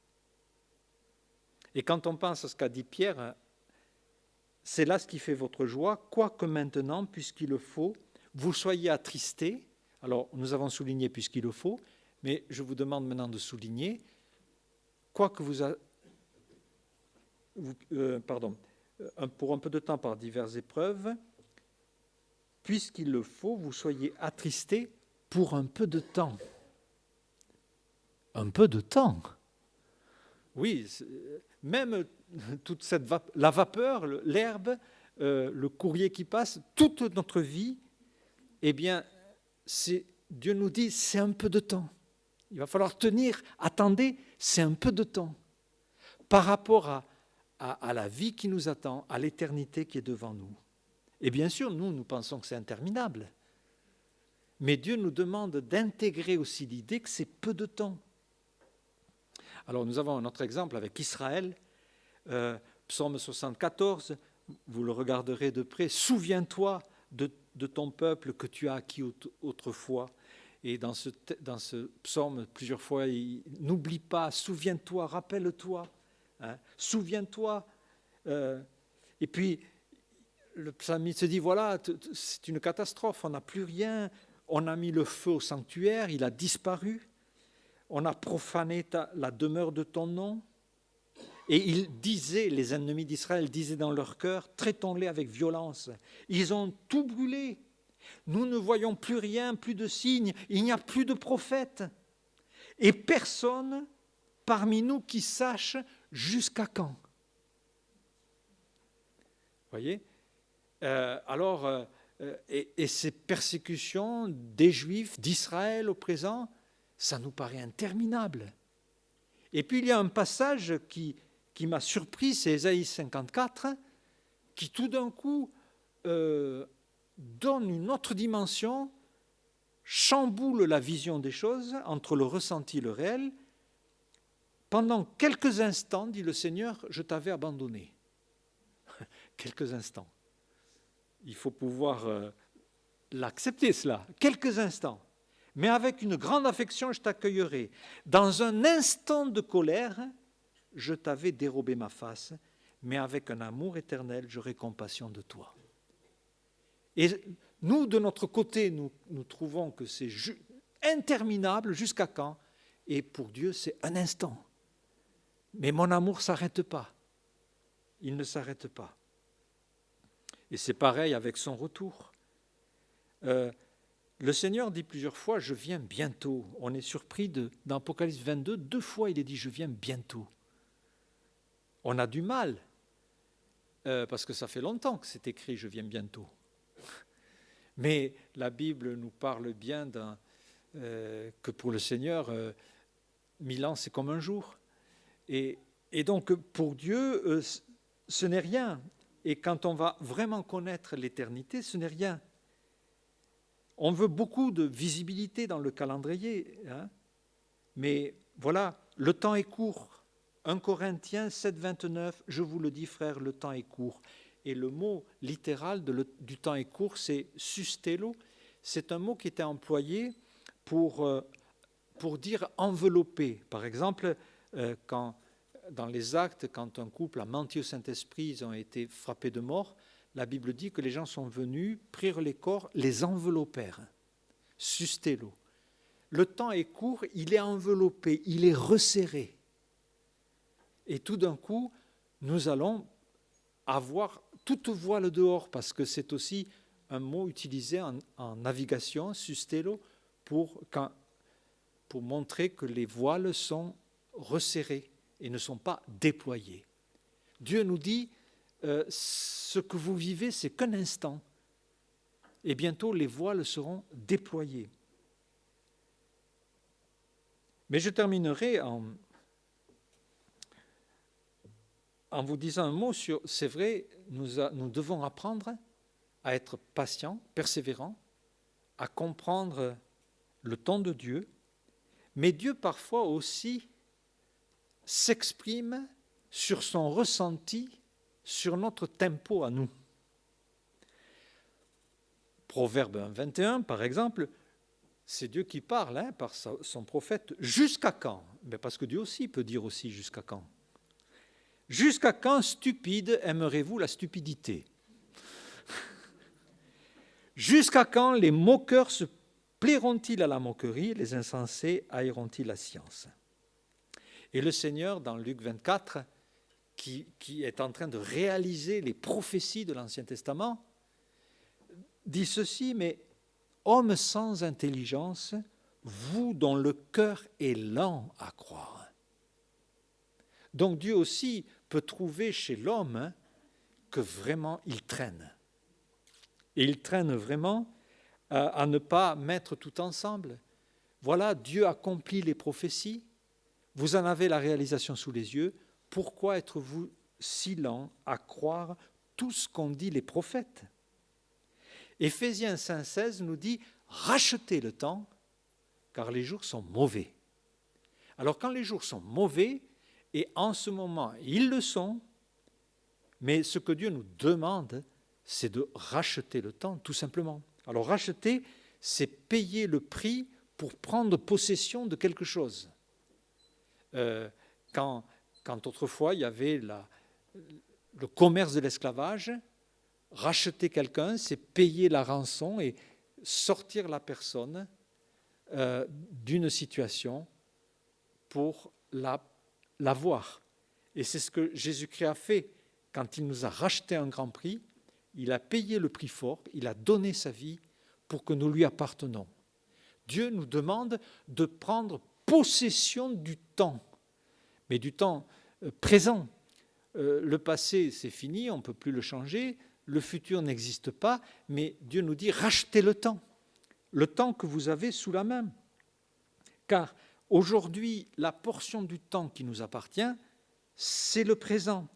Et quand on pense à ce qu'a dit Pierre, c'est là ce qui fait votre joie, quoique maintenant, puisqu'il le faut, vous soyez attristés. Alors, nous avons souligné puisqu'il le faut, mais je vous demande maintenant de souligner, quoique pour un peu de temps par diverses épreuves, puisqu'il le faut, vous soyez attristés pour un peu de temps. Un peu de temps. Oui, même toute la vapeur, l'herbe, le courrier qui passe, toute notre vie, eh bien, Dieu nous dit, c'est un peu de temps. Il va falloir tenir, attendez, c'est un peu de temps. Par rapport à la vie qui nous attend, à l'éternité qui est devant nous. Et bien sûr, nous pensons que c'est interminable. Mais Dieu nous demande d'intégrer aussi l'idée que c'est peu de temps. Alors nous avons un autre exemple avec Israël, psaume 74, vous le regarderez de près. Souviens-toi de ton peuple que tu as acquis autrefois. Et dans ce psaume, plusieurs fois, n'oublie pas, souviens-toi, rappelle-toi, hein, souviens-toi. Et puis, le psalmiste se dit, voilà, c'est une catastrophe, on n'a plus rien, on a mis le feu au sanctuaire, il a disparu, on a profané la demeure de ton nom. Et ils disaient, les ennemis d'Israël disaient dans leur cœur, traitons-les avec violence. Ils ont tout brûlé. Nous ne voyons plus rien, plus de signes, il n'y a plus de prophètes. Et personne parmi nous qui sache jusqu'à quand. Vous voyez ? Et ces persécutions des Juifs d'Israël au présent, ça nous paraît interminable. Et puis il y a un passage qui m'a surpris, c'est Ésaïe 54, qui tout d'un coup donne une autre dimension, chamboule la vision des choses entre le ressenti et le réel. Pendant quelques instants, dit le Seigneur, je t'avais abandonné. Quelques instants. Il faut pouvoir l'accepter cela. Quelques instants. Mais avec une grande affection, je t'accueillerai. Dans un instant de colère, je t'avais dérobé ma face, mais avec un amour éternel, j'aurai compassion de toi. Et nous, de notre côté, nous trouvons que c'est interminable, jusqu'à quand? Et pour Dieu, c'est un instant. Mais mon amour ne s'arrête pas. Il ne s'arrête pas. Et c'est pareil avec son retour. Le Seigneur dit plusieurs fois, je viens bientôt. On est surpris dans Apocalypse 22, 2 fois il est dit, je viens bientôt. On a du mal, parce que ça fait longtemps que c'est écrit, je viens bientôt. Mais la Bible nous parle bien que pour le Seigneur, 1000 ans, c'est comme un jour. Et donc, pour Dieu, ce n'est rien. Et quand on va vraiment connaître l'éternité, ce n'est rien. On veut beaucoup de visibilité dans le calendrier, hein, mais voilà, le temps est court. 1 Corinthiens 7, 29, je vous le dis frère, le temps est court. Et le mot littéral du temps est court, c'est sustello. C'est un mot qui était employé pour dire envelopper. Par exemple, dans les Actes, quand un couple a menti au Saint-Esprit, ils ont été frappés de mort, la Bible dit que les gens sont venus, prirent les corps, les enveloppèrent. Sustello. Le temps est court, il est enveloppé, il est resserré. Et tout d'un coup, nous allons avoir toute voile dehors, parce que c'est aussi un mot utilisé en navigation, sustello, pour montrer que les voiles sont resserrées et ne sont pas déployées. Dieu nous dit, ce que vous vivez, c'est qu'un instant. Et bientôt, les voiles seront déployées. Mais je terminerai en vous disant un mot sur, c'est vrai, nous devons apprendre à être patients, persévérants, à comprendre le temps de Dieu, mais Dieu parfois aussi s'exprime sur son ressenti, sur notre tempo à nous. Proverbe 21, par exemple, c'est Dieu qui parle par son prophète. Jusqu'à quand? Mais parce que Dieu aussi peut dire aussi jusqu'à quand. Jusqu'à quand, stupide, aimerez-vous la stupidité? Jusqu'à quand les moqueurs se plairont-ils à la moquerie, les insensés haïront-ils la science? Et le Seigneur, dans Luc 24, qui est en train de réaliser les prophéties de l'Ancien Testament, dit ceci, mais hommes sans intelligence, vous dont le cœur est lent à croire. Donc Dieu aussi peut trouver chez l'homme que vraiment il traîne. Et il traîne vraiment à ne pas mettre tout ensemble. Voilà, Dieu accomplit les prophéties, vous en avez la réalisation sous les yeux, pourquoi êtes-vous si lent à croire tout ce qu'ont dit les prophètes? Éphésiens 5,16 nous dit « Rachetez le temps, car les jours sont mauvais ». Alors quand les jours sont mauvais, et en ce moment ils le sont, mais ce que Dieu nous demande, c'est de racheter le temps, tout simplement. Alors racheter, c'est payer le prix pour prendre possession de quelque chose. Quand autrefois il y avait le commerce de l'esclavage, racheter quelqu'un, c'est payer la rançon et sortir la personne d'une situation pour l'avoir. Et c'est ce que Jésus-Christ a fait quand il nous a racheté un grand prix. Il a payé le prix fort, il a donné sa vie pour que nous lui appartenons. Dieu nous demande de prendre possession du temps, mais du temps présent. Le passé, c'est fini, on ne peut plus le changer. Le futur n'existe pas, mais Dieu nous dit, rachetez le temps que vous avez sous la main. Car aujourd'hui, la portion du temps qui nous appartient, c'est le présent.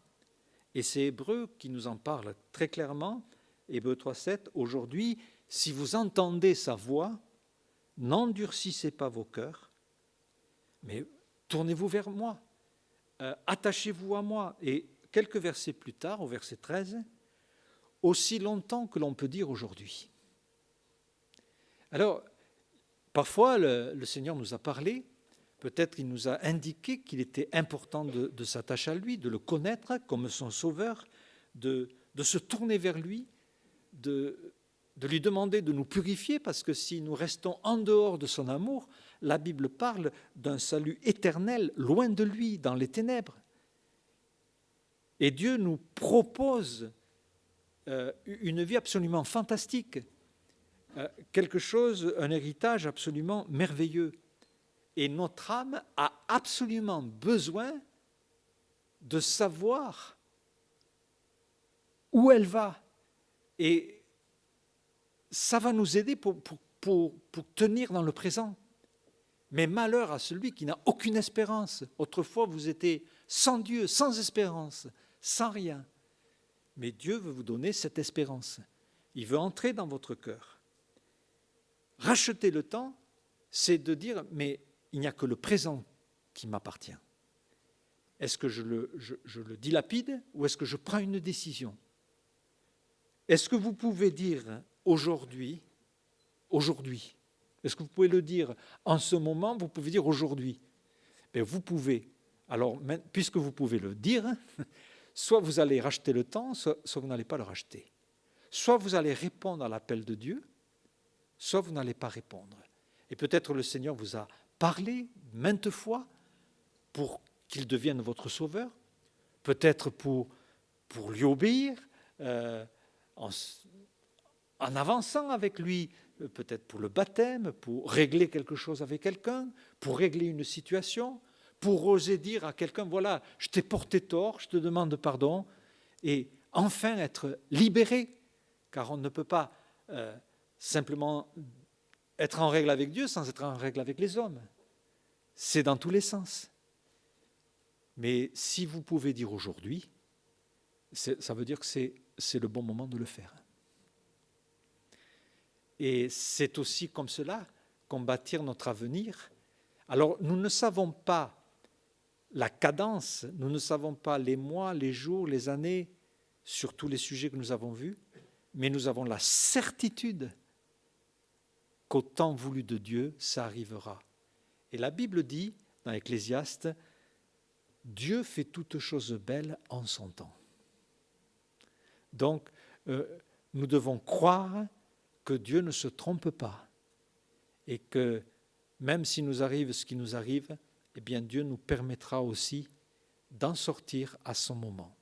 Et c'est Hébreux qui nous en parle très clairement, Hébreux 3,7, aujourd'hui, si vous entendez sa voix, n'endurcissez pas vos cœurs, mais tournez-vous vers moi, attachez-vous à moi. Et quelques versets plus tard, au verset 13, aussi longtemps que l'on peut dire aujourd'hui. Alors, parfois, le Seigneur nous a parlé, peut-être il nous a indiqué qu'il était important de s'attacher à lui, de le connaître comme son sauveur, de se tourner vers lui, de lui demander de nous purifier, parce que si nous restons en dehors de son amour, la Bible parle d'un salut éternel, loin de lui, dans les ténèbres. Et Dieu nous propose une vie absolument fantastique, quelque chose, un héritage absolument merveilleux. Et notre âme a absolument besoin de savoir où elle va. Et ça va nous aider pour tenir dans le présent. Mais malheur à celui qui n'a aucune espérance. Autrefois, vous étiez sans Dieu, sans espérance, sans rien. Mais Dieu veut vous donner cette espérance. Il veut entrer dans votre cœur. Racheter le temps, c'est de dire, mais il n'y a que le présent qui m'appartient. Est-ce que je le dilapide ou est-ce que je prends une décision? Est-ce que vous pouvez dire aujourd'hui, est-ce que vous pouvez le dire en ce moment, vous pouvez dire aujourd'hui? Bien, vous pouvez. Alors, puisque vous pouvez le dire, soit vous allez racheter le temps, soit vous n'allez pas le racheter. Soit vous allez répondre à l'appel de Dieu, soit vous n'allez pas répondre. Et peut-être le Seigneur vous a parlé maintes fois pour qu'il devienne votre sauveur, peut-être pour lui obéir, en avançant avec lui, peut-être pour le baptême, pour régler quelque chose avec quelqu'un, pour régler une situation, pour oser dire à quelqu'un, voilà, je t'ai porté tort, je te demande pardon, et enfin être libéré, car on ne peut pas simplement être en règle avec Dieu sans être en règle avec les hommes. C'est dans tous les sens. Mais si vous pouvez dire aujourd'hui, ça veut dire que c'est le bon moment de le faire. Et c'est aussi comme cela qu'on bâtit notre avenir. Alors, nous ne savons pas la cadence, nous ne savons pas les mois, les jours, les années, sur tous les sujets que nous avons vus, mais nous avons la certitude qu'au temps voulu de Dieu, ça arrivera. Et la Bible dit, dans Ecclésiaste, Dieu fait toutes choses belles en son temps. Donc, nous devons croire que Dieu ne se trompe pas et que même s'il nous arrive ce qui nous arrive, eh bien Dieu nous permettra aussi d'en sortir à son moment.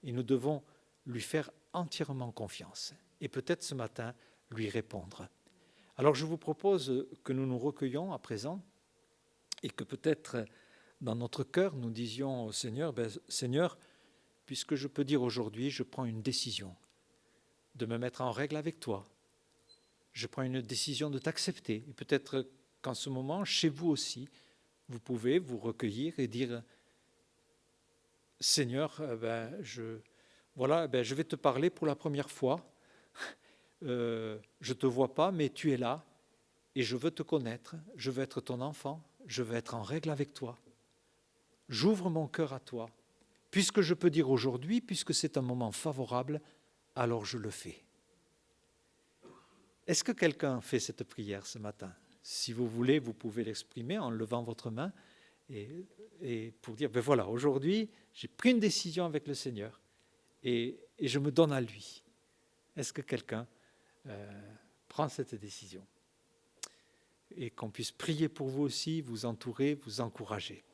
Et nous devons lui faire entièrement confiance et peut-être ce matin lui répondre. Alors je vous propose que nous nous recueillions à présent et que peut-être dans notre cœur nous disions au Seigneur, Seigneur, puisque je peux dire aujourd'hui, je prends une décision de me mettre en règle avec toi. Je prends une décision de t'accepter. Et peut-être qu'en ce moment, chez vous aussi, vous pouvez vous recueillir et dire, Seigneur, je vais te parler pour la première fois. je ne te vois pas, mais tu es là, et je veux te connaître, je veux être ton enfant, je veux être en règle avec toi. J'ouvre mon cœur à toi. Puisque je peux dire aujourd'hui, puisque c'est un moment favorable, alors je le fais. Est-ce que quelqu'un fait cette prière ce matin? Si vous voulez, vous pouvez l'exprimer en levant votre main et pour dire, ben voilà, aujourd'hui, j'ai pris une décision avec le Seigneur et je me donne à lui. Est-ce que quelqu'un prend cette décision? Et qu'on puisse prier pour vous aussi, vous entourer, vous encourager.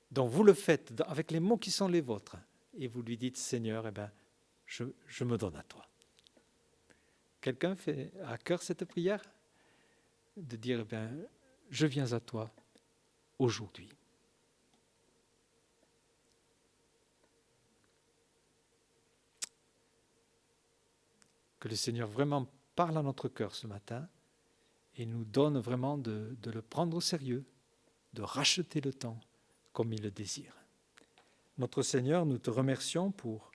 Donc vous le faites avec les mots qui sont les vôtres et vous lui dites, Seigneur, eh ben, je me donne à toi. Quelqu'un fait à cœur cette prière? De dire, eh bien, je viens à toi aujourd'hui. Que le Seigneur vraiment parle à notre cœur ce matin et nous donne vraiment de le prendre au sérieux, de racheter le temps comme il le désire. Notre Seigneur, nous te remercions pour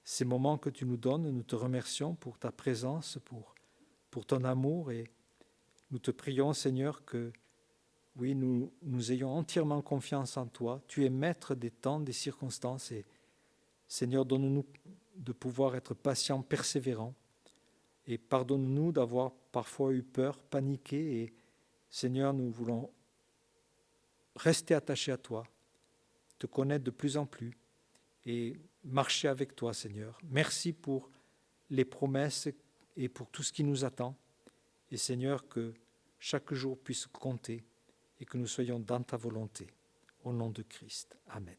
ces moments que tu nous donnes, nous te remercions pour ta présence, pour ton amour et nous te prions, Seigneur, que oui, nous ayons entièrement confiance en toi. Tu es maître des temps, des circonstances et Seigneur, donne-nous de pouvoir être patients, persévérants et pardonne-nous d'avoir parfois eu peur, paniqué et Seigneur, nous voulons rester attachés à toi, te connaître de plus en plus et marcher avec toi, Seigneur. Merci pour les promesses et pour tout ce qui nous attend. Et Seigneur, que chaque jour puisse compter et que nous soyons dans ta volonté. Au nom de Christ. Amen.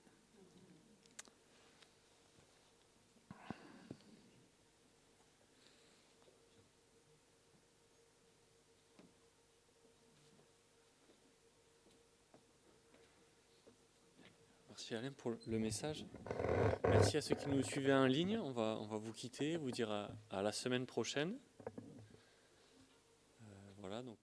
Merci Alain pour le message. Merci à ceux qui nous suivaient en ligne. On va vous quitter, vous dire à la semaine prochaine. Voilà, donc.